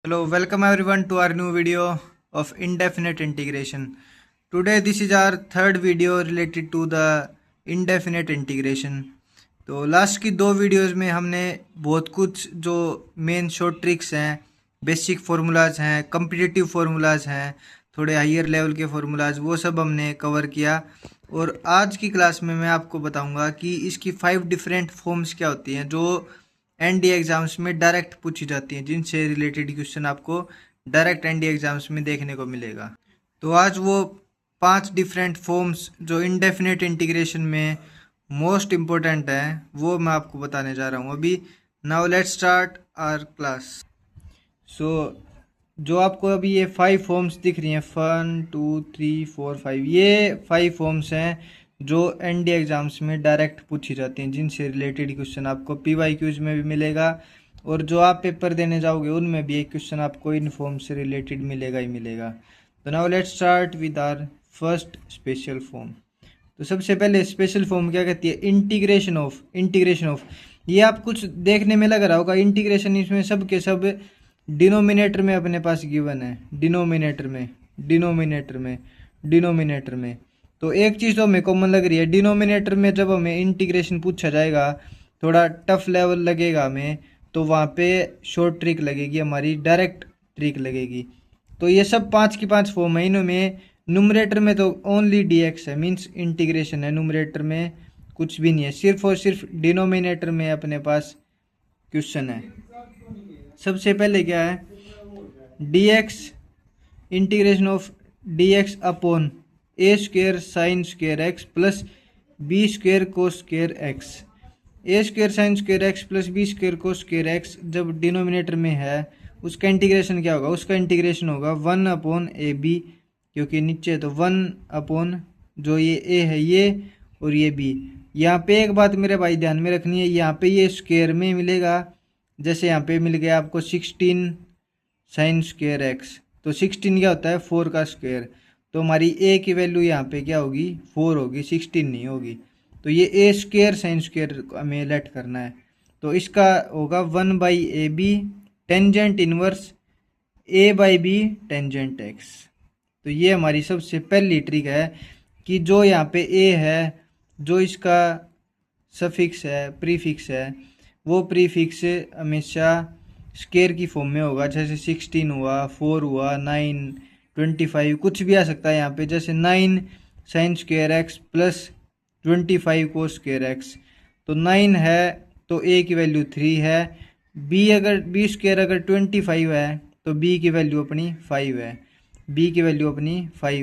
Hello, welcome everyone to our new video of indefinite integration. Today this is our third video related to the indefinite integration. तो last की दो videos में हमने बहुत कुछ जो मेन शॉर्ट ट्रिक्स हैं, बेसिक फार्मूलाज हैं, कम्पिटिटिव फार्मूलाज हैं, थोड़े हायर लेवल के फार्मूलाज, वो सब हमने कवर किया। और आज की क्लास में मैं आपको बताऊंगा कि इसकी 5 डिफरेंट फॉर्म्स क्या होती हैं जो एनडीए एग्जाम्स में डायरेक्ट पूछी जाती हैं, जिनसे रिलेटेड क्वेश्चन आपको डायरेक्ट एनडीए एग्जाम्स में देखने को मिलेगा। तो आज वो 5 डिफरेंट फॉर्म्स जो इनडेफिनेट इंटीग्रेशन में मोस्ट इम्पोर्टेंट है वो मैं आपको बताने जा रहा हूँ अभी। Now let's start our class. So जो आपको अभी ये 5 फॉर्म्स दिख रही हैं, 1 2 3 4 5, ये 5 फॉर्म्स हैं जो एनडीए एग्जाम्स में डायरेक्ट पूछी जाती हैं, जिनसे रिलेटेड क्वेश्चन आपको पीवाईक्यूज में भी मिलेगा और जो आप पेपर देने जाओगे उनमें भी एक क्वेश्चन आपको इन फॉर्म से रिलेटेड मिलेगा ही मिलेगा। तो now let's start with our first special form. तो सबसे पहले स्पेशल फॉर्म क्या कहती है? Integration of. ये आप कुछ देखने में लग रहा होगा इंटीग्रेशन, इसमें सब के सब डिनोमिनेटर में अपने पास गिवन है, डिनोमिनेटर में। तो एक चीज़ तो हमें कॉमन लग रही है, डिनोमिनेटर में जब हमें इंटीग्रेशन पूछा जाएगा, थोड़ा टफ लेवल लगेगा हमें, तो वहाँ पे शॉर्ट ट्रिक लगेगी, हमारी डायरेक्ट ट्रिक लगेगी। तो ये सब 5 की 5 फॉर्म है। इनमें नुमरेटर में तो ओनली dx है, मीन्स इंटीग्रेशन है, नुमरेटर में कुछ भी नहीं है, सिर्फ और सिर्फ डिनोमिनेटर में अपने पास क्वेश्चन है। सबसे पहले क्या है? dx, integration of dx upon a square sine square x plus b square cos square x. A square sine square x plus b square cos square x जब डिनोमिनेटर में है, उसका इंटीग्रेशन क्या होगा? उसका इंटीग्रेशन होगा 1 अपॉन ए बी, क्योंकि नीचे तो 1 अपॉन जो ये ए है ये और ये बी। यहाँ पे एक बात मेरे भाई ध्यान में रखनी है, यहाँ पे ये स्क्वेयर में मिलेगा, जैसे यहाँ पे मिल गया आपको 16 साइन स्क्वेयर एक्स, तो 16 क्या होता है? 4 का स्क्वेयर। तो हमारी ए की वैल्यू यहाँ पे क्या होगी? 4 होगी, 16 नहीं होगी। तो ये ए स्क्वेयर साइन स्क्वेयर हमें लेट करना है, तो इसका होगा 1 by a b tangent inverse a by b tangent x. तो ये हमारी सबसे पहली ट्रिक है कि जो यहाँ पे ए है, जो इसका सफिक्स है, प्रीफिक्स है, वो प्रीफिक्स हमेशा स्क्वेयर की फॉर्म में होगा। जैसे 16 हुआ, 4 हुआ, 9, 25, कुछ भी आ सकता है यहाँ पे। जैसे 9 साइन स्क्वेयर एक्स प्लस 25 कोस स्क्वेयर एक्स, तो 9 है तो ए की वैल्यू 3 है, बी स्क्वेयर अगर 25 है तो बी की वैल्यू अपनी 5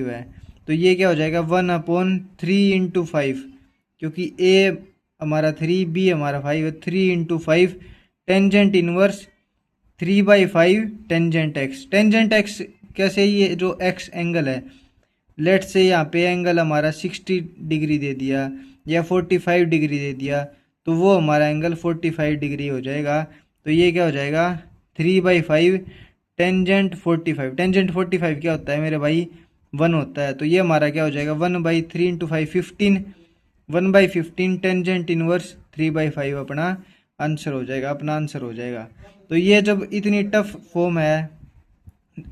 है, तो ये क्या हो जाएगा? 1 अपॉन 3 इंटू 5, क्योंकि ए हमारा 3, बी हमारा 5 है, 3 into 5 tangent inverse 3/5 tangent x कैसे? ये जो एक्स एंगल है, लेट से यहाँ पे एंगल हमारा 60 डिग्री दे दिया या 45 डिग्री दे दिया, तो वो हमारा एंगल 45 डिग्री हो जाएगा। तो ये क्या हो जाएगा? 3/5 टेंजेंट 45। टेंजेंट 45 क्या होता है मेरे भाई? 1 होता है। तो ये हमारा क्या हो जाएगा? 1/3 इंटू 5 15, 1/15 टेंजेंट इनवर्स 3/5 अपना आंसर हो जाएगा। तो ये जब इतनी टफ फॉर्म है,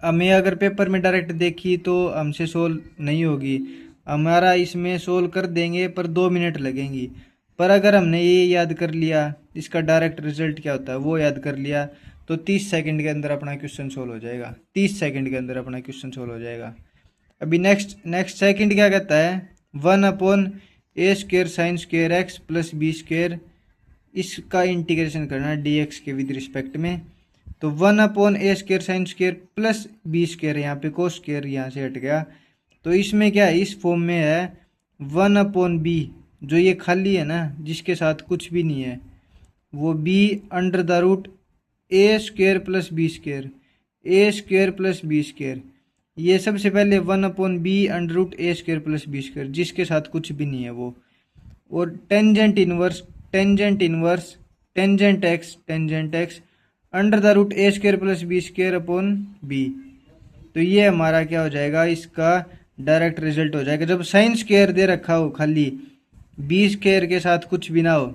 हमें अगर पेपर में डायरेक्ट देखी तो हमसे सोल्व नहीं होगी, हमारा इसमें सोल्व कर देंगे पर 2 मिनट लगेंगी। पर अगर हमने ये याद कर लिया, इसका डायरेक्ट रिजल्ट क्या होता है वो याद कर लिया, तो 30 सेकंड के अंदर अपना क्वेश्चन सोल्व हो जाएगा। 30 सेकंड के अंदर अपना क्वेश्चन सोल्व हो जाएगा। अभी नेक्स्ट सेकंड क्या कहता है? 1 upon a square sine square x plus b square, इसका इंटीग्रेशन करना है डी एक्स के विद रिस्पेक्ट में। तो 1 upon a square sine square plus b square, यहाँ पे कोस स्क्वेयर यहाँ से हट गया, तो इसमें क्या है? इस फॉर्म में है 1 अपॉन बी, जो ये खाली है ना, जिसके साथ कुछ भी नहीं है, वो b under the root a square plus b square, a square plus b square. ये सबसे पहले 1 upon b under root a square plus b square, जिसके साथ कुछ भी नहीं है वो, और tangent inverse tangent x under the root a square plus b square upon b. तो ये हमारा क्या हो जाएगा? इसका डायरेक्ट रिजल्ट हो जाएगा। जब साइन स्क्वेयर दे रखा हो खाली, बी स्क्वेयर के साथ कुछ भी ना हो,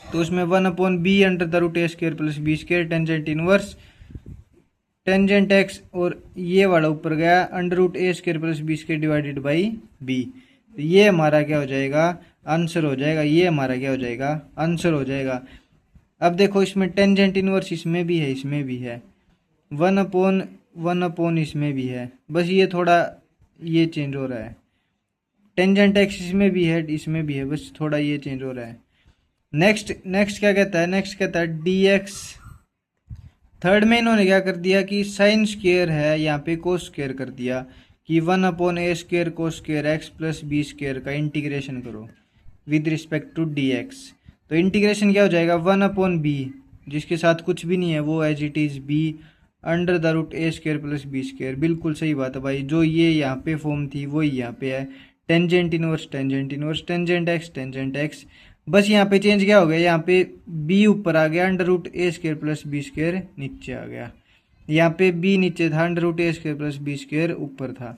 तो उसमें 1 upon b under the root a square plus b square tangent inverse tangent x और ये वाला ऊपर गया under root a square plus b square divided by b. ये हमारा क्या हो जाएगा, आंसर हो जाएगा। ये हमारा क्या हो जाएगा, आंसर हो जाएगा। अब देखो इसमें टेंजेंट इनवर्स इसमें भी है, इसमें भी है, 1/1 इसमें भी है, बस ये थोड़ा ये चेंज हो रहा है। टेंजेंट एक्स इसमें भी है, इसमें भी है, बस थोड़ा ये चेंज हो रहा है। नेक्स्ट क्या कहता है, नेक्स्ट कहता है डी एक्स। थर्ड में इन्होंने क्या कर दिया कि साइन स्क्वेयर है, यहाँ पे कोस स्क्वेयर कर दिया कि 1/a² cos square x plus b square का इंटीग्रेशन करो with respect to d x. तो इंटीग्रेशन क्या हो जाएगा, 1/b जिसके साथ कुछ भी नहीं है वो as it is b under the root a² plus b square. बिल्कुल सही बात है भाई, जो ये यहाँ पे फॉर्म थी वही यहाँ पे है। Tangent inverse tangent inverse tangent x, बस यहाँ पे चेंज क्या हो गया, यहाँ पे b ऊपर आ गया, under root a² plus b square नीचे आ गया। यहाँ पे b नीचे था, under root a² plus b square ऊपर था।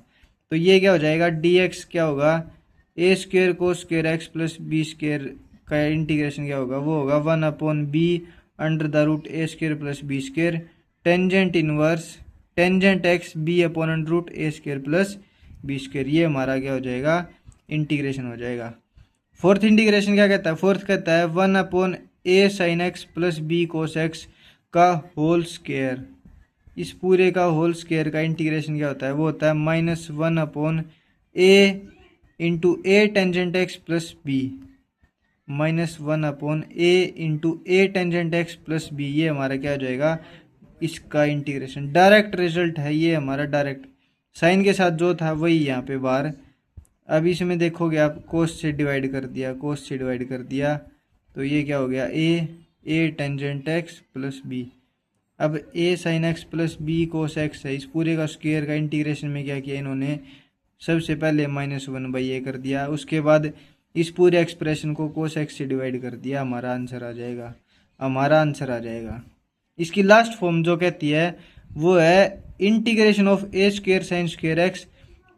तो ये क्या हो जाएगा, dx क्या होगा, a² cos square x plus b square का इंटीग्रेशन क्या होगा, वो होगा 1/b under the root a² plus b square tangent inverse tangent x b/अंडर root a² plus b square. ये हमारा क्या हो जाएगा, इंटीग्रेशन हो जाएगा। फोर्थ इंटीग्रेशन क्या कहता है, फोर्थ कहता है 1/a sign x plus b cos x का होल स्क्वायर। इस पूरे का होल स्क्वायर का इंटीग्रेशन क्या होता है, वो होता है -1/a into a tangent x plus b, -1/a into a tangent x plus b. ये हमारा क्या हो जाएगा, इसका इंटीग्रेशन। डायरेक्ट रिजल्ट है ये हमारा, डायरेक्ट साइन के साथ जो था वही यहाँ पे बाहर। अब इसमें देखोगे आप कोस से डिवाइड कर दिया, कोस से डिवाइड कर दिया, तो ये क्या हो गया, a tangent x plus b. अब a sine x plus b cos x है, इस पूरे का स्क्वायर का इंटीग्रेशन में क्या किया इन्होंने, सबसे पहले -1/a कर दिया, उसके बाद इस पूरे एक्सप्रेशन को कोस एक्स से डिवाइड कर दिया। हमारा आंसर आ जाएगा, हमारा आंसर आ जाएगा। इसकी लास्ट फॉर्म जो कहती है वो है integration of a² sign square x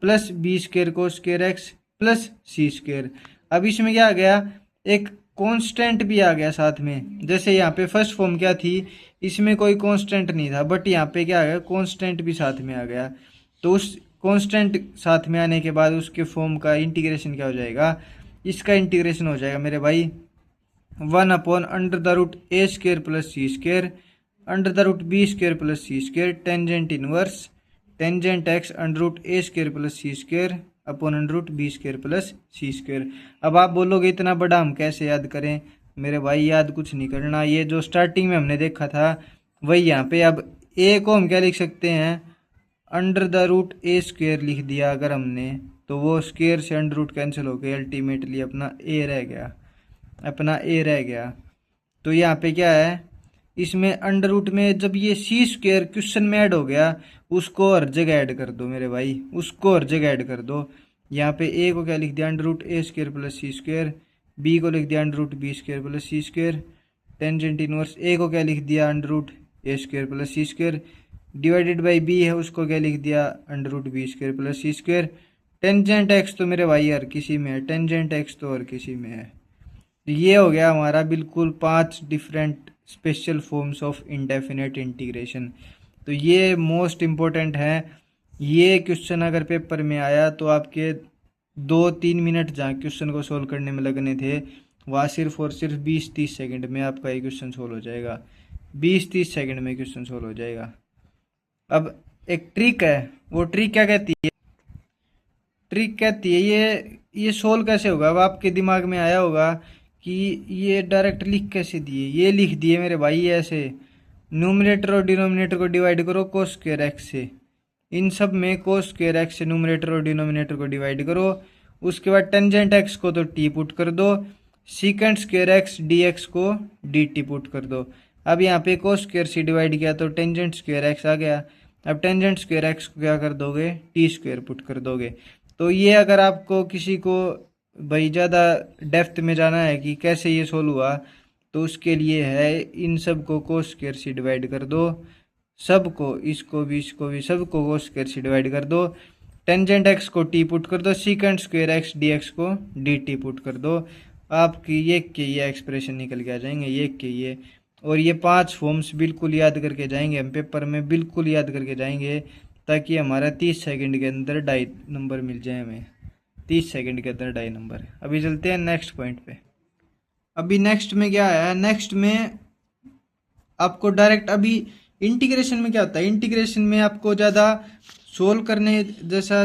plus b² cos square x plus c²। अब इसमें क्या आ गया, एक कांस्टेंट भी आ गया साथ में। जैसे यहाँ पे फर्स्ट फॉर्म क्या थी, इसमें कोई कांस्टेंट नहीं था, बट यहाँ पे क्या आ गया, कांस्टेंट भी साथ में आ गया। तो उस कांस्टेंट साथ में आने के बाद उसके फॉर्म का इंटीग्रेशन क्या हो जाएगा, इसका इंटीग्रेशन हो जाएगा मेरे भाई 1/अंडर the root a² plus c² under the root b² plus c² tangent inverse tangent x under root a² plus c² upon under root b² plus c²। अब आप बोलोगे इतना बड़ा हम कैसे याद करें, मेरे भाई याद कुछ नहीं करना, ये जो स्टार्टिंग में हमने देखा था वही यहाँ पे। अब a को हम क्या लिख सकते हैं, अंडर द रूट a² लिख दिया अगर हमने, तो वो स्क्वेयर से अंडर रूट कैंसिल हो गए, अल्टीमेटली अपना a रह गया, अपना a रह गया। तो यहाँ पे क्या है, इसमें अंडर रूट में जब ये c² क्वेश्चन में ऐड हो गया, उसको हर जगह ऐड कर दो मेरे भाई, उसको हर जगह ऐड कर दो। यहाँ पे a को क्या लिख दिया, under root a² plus c², b को लिख दिया under root b² plus c², tangent inverse a को क्या लिख दिया, under root a² plus c², divided by b है, उसको क्या लिख दिया, under root b² plus c²। Tangent x तो मेरे भाई हर किसी में है, टेंजेंट एक्स तो हर किसी में है। ये हो गया हमारा बिल्कुल 5 different special forms of indefinite integration. तो ये मोस्ट इम्पोर्टेंट है। ये क्वेश्चन अगर पेपर में आया तो आपके 2-3 मिनट जहाँ क्वेश्चन को सोल्व करने में लगने थे, वहाँ सिर्फ और सिर्फ 20-30 सेकंड में आपका ये क्वेश्चन सोल्व हो जाएगा, 20-30 सेकंड में क्वेश्चन सोल्व हो जाएगा। अब एक ट्रिक है, वो ट्रिक क्या कहती है, ट्रिक कहती है ये सोल्व कैसे होगा। अब आपके दिमाग में आया होगा कि ये डायरेक्ट लिख कैसे दिए, ये लिख दिए मेरे भाई ऐसे, न्यूमरेटर और डिनोमिनेटर को डिवाइड करो कोस स्क्वायर एक्स से, इन सब में कोस स्क्वायर एक्स से न्यूमरेटर और डिनोमिनेटर को डिवाइड करो, उसके बाद टेंजेंट एक्स को तो टी पुट कर दो, secant square x D x को डी टी पुट कर दो। अब यहाँ पे कोस स्क्वायर से डिवाइड किया तो टेंजेंट स्क्वायर एक्स आ गया। अब टेंजेंट स्क्वायर एक्स को क्या कर दोगे, टी² पुट कर दोगे। तो ये अगर आपको किसी को भाई ज़्यादा डेप्थ में जाना है कि कैसे ये सोल्व हुआ, तो उसके लिए है, इन सब को कोस स्क्वायर से डिवाइड कर दो, सबको, इसको भी सबको कोस स्क्वायर से डिवाइड कर दो, टेंजेंट एक्स को टी पुट कर दो, secant square x D x को डी टी पुट कर दो, आपकी ये के ये एक्सप्रेशन निकल के आ जाएंगे, ये के ये। और ये 5 फॉर्म्स बिल्कुल याद करके जाएंगे हम, पेपर में बिल्कुल याद करके जाएंगे, ताकि हमारा 30 सेकंड के अंदर 2.5 नंबर मिल जाए हमें। 30 सेकंड के अंदर 2.5 नंबर। अभी चलते हैं नेक्स्ट पॉइंट पे। अभी नेक्स्ट में क्या है, नेक्स्ट में आपको डायरेक्ट अभी इंटीग्रेशन में क्या होता है, इंटीग्रेशन में आपको ज़्यादा सोल्व करने जैसा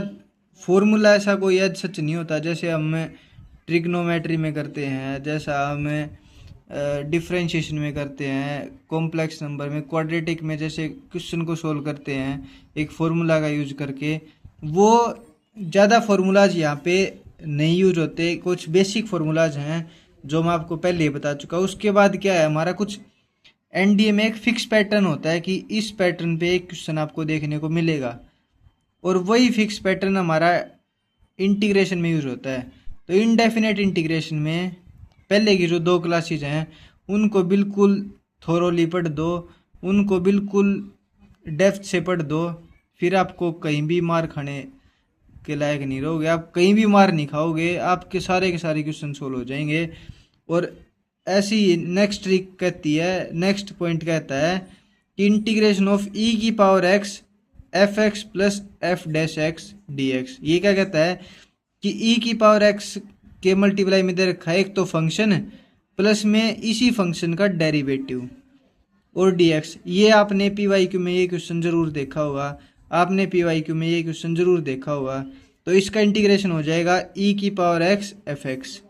फॉर्मूला ऐसा कोई ऐड सच नहीं होता, जैसे हम ट्रिग्नोमेट्री में करते हैं, जैसा हम डिफरेंशिएशन में करते हैं, कॉम्प्लेक्स नंबर में, क्वाड्रेटिक में जैसे क्वेश्चन को सोल्व करते हैं एक फार्मूला का यूज करके। वो ज़्यादा फार्मूलाज यहाँ पे नहीं यूज होते, कुछ बेसिक फार्मूलाज हैं जो मैं आपको पहले ही बता चुका हूँ। उसके बाद क्या है, हमारा कुछ एनडीए में एक फिक्स पैटर्न होता है कि इस पैटर्न पे एक क्वेश्चन आपको देखने को मिलेगा, और वही फिक्स पैटर्न हमारा इंटीग्रेशन में यूज होता है। तो इनडेफिनेट इंटीग्रेशन में पहले की जो 2 क्लासेज हैं उनको बिल्कुल थोरोली पढ़ दो, उनको बिल्कुल डेप्थ से पढ़ दो, फिर आपको कहीं भी मार खाने के लायक नहीं रहोगे, आप कहीं भी मार नहीं खाओगे, आपके सारे के सारे क्वेश्चन सोल्व हो जाएंगे। और ऐसी नेक्स्ट ट्रिक कहती है, नेक्स्ट पॉइंट कहता है कि इंटीग्रेशन ऑफ ई की power x F x plus F dash x D x. ये क्या कहता है कि ई की पावर एक्स के मल्टीप्लाई में दे रखा है एक तो फंक्शन प्लस में इसी फंक्शन का डेरिवेटिव और डी एक्स। ये आपने पी वाई क्यू में ये क्वेश्चन जरूर देखा होगा, आपने पी वाई क्यू में ये क्वेश्चन जरूर देखा होगा। तो इसका इंटीग्रेशन हो जाएगा ई की पावर एक्स एफ एक्स,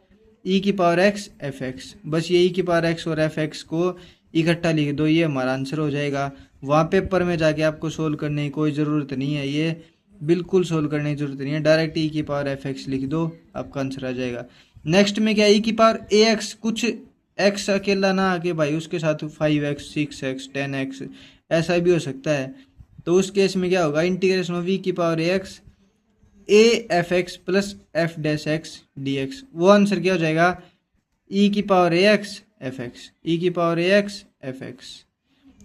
ई की पावर एक्स एफ एक्स। बस ये ई की पावर एक्स और एफ एक्स को इकट्ठा लिख दो, ये हमारा आंसर हो जाएगा। वहाँ पेपर में जाके आपको सोल्व करने की कोई ज़रूरत नहीं है, ये बिल्कुल सोल्व करने की जरूरत नहीं है, डायरेक्ट ई की पावर एफ एक्स लिख दो, आपका आंसर आ जाएगा। नेक्स्ट में क्या, ई की पावर ए एक्स, कुछ एक्स अकेला ना आके भाई उसके साथ 5x 6x 10x ऐसा भी हो सकता है। तो उस केस में क्या होगा, इंटीग्रेशन ऑफ ई की power A x A F x plus F dash x D x. वो आंसर क्या हो जाएगा, ई की पावर ए एक्स एफ एक्स, ई की पावर ए एक्स एफ एक्स।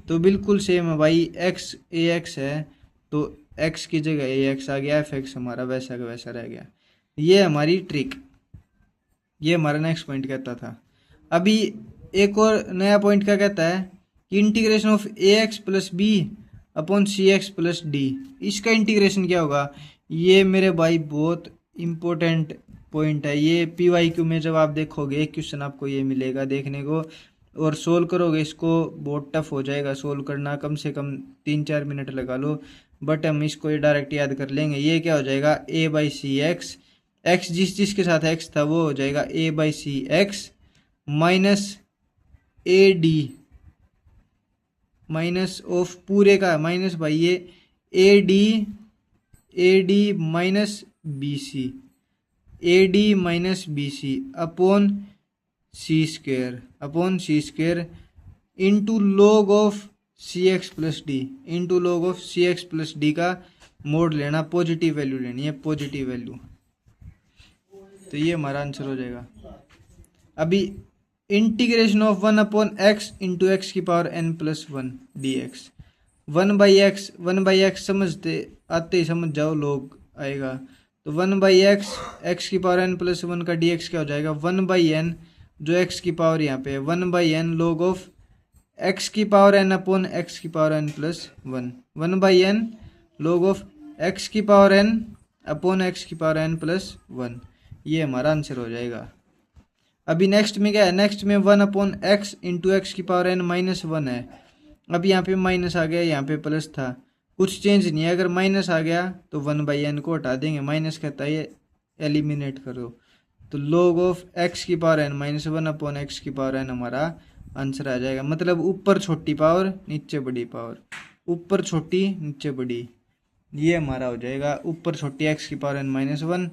तो बिल्कुल सेम है भाई, एक्स ए एक्स है तो एक्स की जगह ए एक्स आ गया, एफ एक्स हमारा वैसा का वैसा रह गया। ये हमारी ट्रिक, ये हमारा नेक्स्ट पॉइंट कहता था। अभी एक और नया पॉइंट क्या कहता है कि integration of a x plus b upon c x plus d. इसका इंटीग्रेशन क्या होगा, ये मेरे भाई बहुत इम्पोर्टेंट पॉइंट है। ये पी वाई क्यू में जब आप देखोगे एक क्वेश्चन आपको ये मिलेगा देखने को, और सोल्व करोगे इसको, बहुत टफ हो जाएगा सोल्व करना, कम से कम 3-4 मिनट लगा लो, बट हम इसको ये डायरेक्ट याद कर लेंगे। ये क्या हो जाएगा, a by c x, x जिसके साथ एक्स था वो हो जाएगा a by c x minus a d, minus of पूरे का माइनस भाई ये a d minus b c, a d minus b c upon c square into log of c x plus d, into log of c x plus d का mod लेना, positive value लेनी है, positive value. तो ये हमारा answer हो जाएगा। अभी integration of 1 upon x into x की power n plus 1 d x. 1/x समझते आते ही समझ जाओ, लोग आएगा। तो 1/x एक्स की पावर n प्लस 1 का dx क्या हो जाएगा, 1/n जो x की पावर यहाँ पे है 1/n log ऑफ x की पावर n अपॉन x की power n plus 1, 1/n log of x की पावर n अपॉन x की पावर n प्लस 1। ये हमारा आंसर हो जाएगा। अभी नेक्स्ट में क्या है, नेक्स्ट में 1 अपॉन एक्स इंटू एक्स की पावर n माइनस 1 है। अब यहाँ पे माइनस आ गया, यहाँ पे प्लस था, कुछ चेंज नहीं है। अगर माइनस आ गया तो 1/n को हटा देंगे, माइनस कहता है ये एलिमिनेट करो। तो log ऑफ x की power n minus 1 upon x की पावर n हमारा आंसर आ जाएगा। मतलब ऊपर छोटी पावर नीचे बड़ी पावर, ऊपर छोटी नीचे बड़ी, ये हमारा हो जाएगा। ऊपर छोटी x की पावर n माइनस 1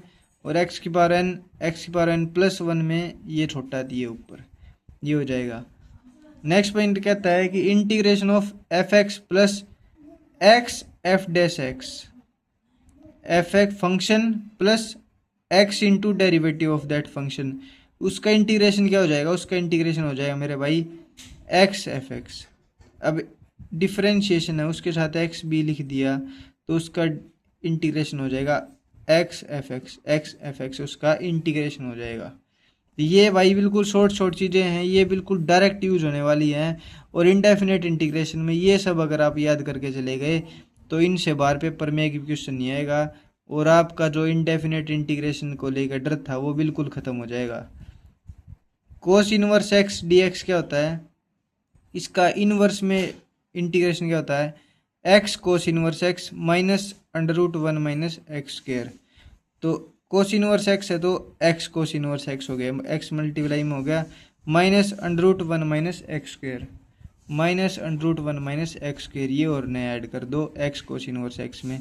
और x की पावर n प्लस 1 में ये छोटा दिए ऊपर, ये हो जाएगा। नेक्स्ट पॉइंट कहता है कि integration of F x plus x F dash x, F x function plus x into derivative of that function, उसका इंटीग्रेशन क्या हो जाएगा, उसका इंटीग्रेशन हो जाएगा मेरे भाई एक्स एफ एक्स। अब डिफरेंशिएशन है, उसके साथ एक्स भी लिख दिया तो उसका इंटीग्रेशन हो जाएगा एक्स एफ एक्स, उसका इंटीग्रेशन हो जाएगा। ये भाई बिल्कुल शॉर्ट शॉर्ट चीज़ें हैं, ये बिल्कुल डायरेक्ट यूज होने वाली हैं। और इनडेफिनेट इंटीग्रेशन में ये सब अगर आप याद करके चले गए तो इनसे बाहर पेपर में एक भी क्वेश्चन नहीं आएगा, और आपका जो इनडेफिनेट इंटीग्रेशन को लेकर डर था वो बिल्कुल ख़त्म हो जाएगा। कोस इनवर्स एक्स डी एक्स क्या होता है, इसका इनवर्स में इंटीग्रेशन क्या होता है, x cos inverse x minus under root one minus x square. तो कोस इनवर्स एक्स है तो एक्स कोस इनवर्स एक्स हो गया, एक्स मल्टीप्लाई में हो गया minus under root one minus x square, minus under root one minus x square, ये और नया ऐड कर दो एक्स कोस इनवर्स एक्स में।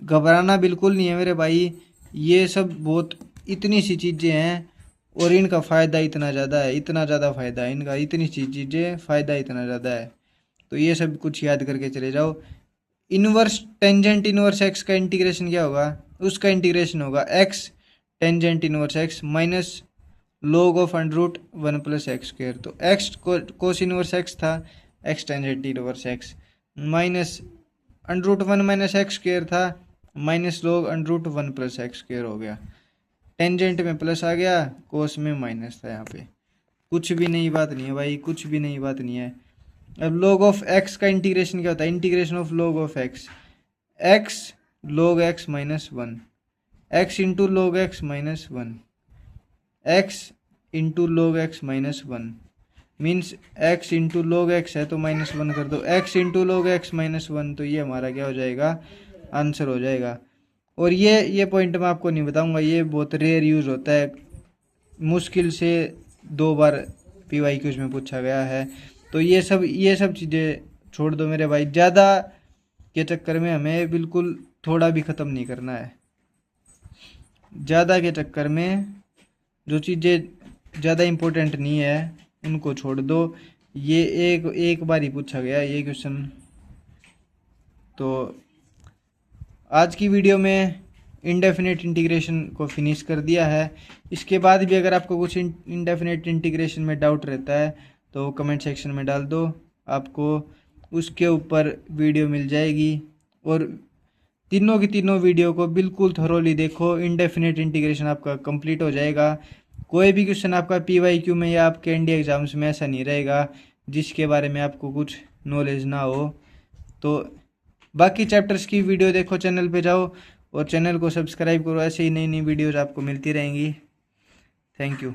घबराना बिल्कुल नहीं है मेरे भाई, ये सब बहुत इतनी सी चीज़ें हैं और इनका फ़ायदा इतना ज़्यादा है, इतना ज़्यादा फ़ायदा है इनका, इतनी सी चीज़ें फ़ायदा इतना ज़्यादा है। तो ये सब कुछ याद करके चले जाओ। इनवर्स टेंजेंट इनवर्स एक्स का इंटीग्रेशन क्या होगा, उसका इंटीग्रेशन होगा x tangent inverse x minus log of under root one plus x square. तो एक्स कोस इनवर्स एक्स था, x tangent inverse x minus under root one minus x square था, minus log under root one plus x square हो गया। Tangent में plus आ गया, कोस में minus था, यहाँ पे कुछ भी नई बात नहीं है भाई, कुछ भी नई बात नहीं है। अब log ऑफ एक्स का इंटीग्रेशन क्या होता है, integration of log of x, x log x minus one, x into log x minus one, x into log x minus one means x into log x है तो minus one कर दो, x into log x minus one, तो ये हमारा क्या हो जाएगा, आंसर हो जाएगा। और ये पॉइंट मैं आपको नहीं बताऊंगा, ये बहुत रेयर यूज़ होता है, मुश्किल से 2 बार PYQs में पूछा गया है। तो ये सब चीज़ें छोड़ दो मेरे भाई, ज़्यादा के चक्कर में हमें बिल्कुल थोड़ा भी ख़त्म नहीं करना है। ज़्यादा के चक्कर में जो चीज़ें ज़्यादा इम्पोर्टेंट नहीं है उनको छोड़ दो। ये एक बार ही पूछा गया ये क्वेश्चन। तो आज की वीडियो में इनडेफिनेट इंटीग्रेशन को फिनिश कर दिया है। इसके बाद भी अगर आपको कुछ इनडेफिनेट इंटीग्रेशन में डाउट रहता है तो कमेंट सेक्शन में डाल दो, आपको उसके ऊपर वीडियो मिल जाएगी। और तीनों की तीनों वीडियो को बिल्कुल थरोली देखो, इनडेफिनेट इंटीग्रेशन आपका कंप्लीट हो जाएगा। कोई भी क्वेश्चन आपका PYQ में या आपके इंडिया एग्जाम्स में ऐसा नहीं रहेगा जिसके बारे में आपको कुछ नॉलेज ना हो। तो बाकी चैप्टर्स की वीडियो देखो, चैनल पे जाओ और चैनल को सब्सक्राइब करो, ऐसे ही नई नई वीडियोज़ आपको मिलती रहेंगी। Thank you.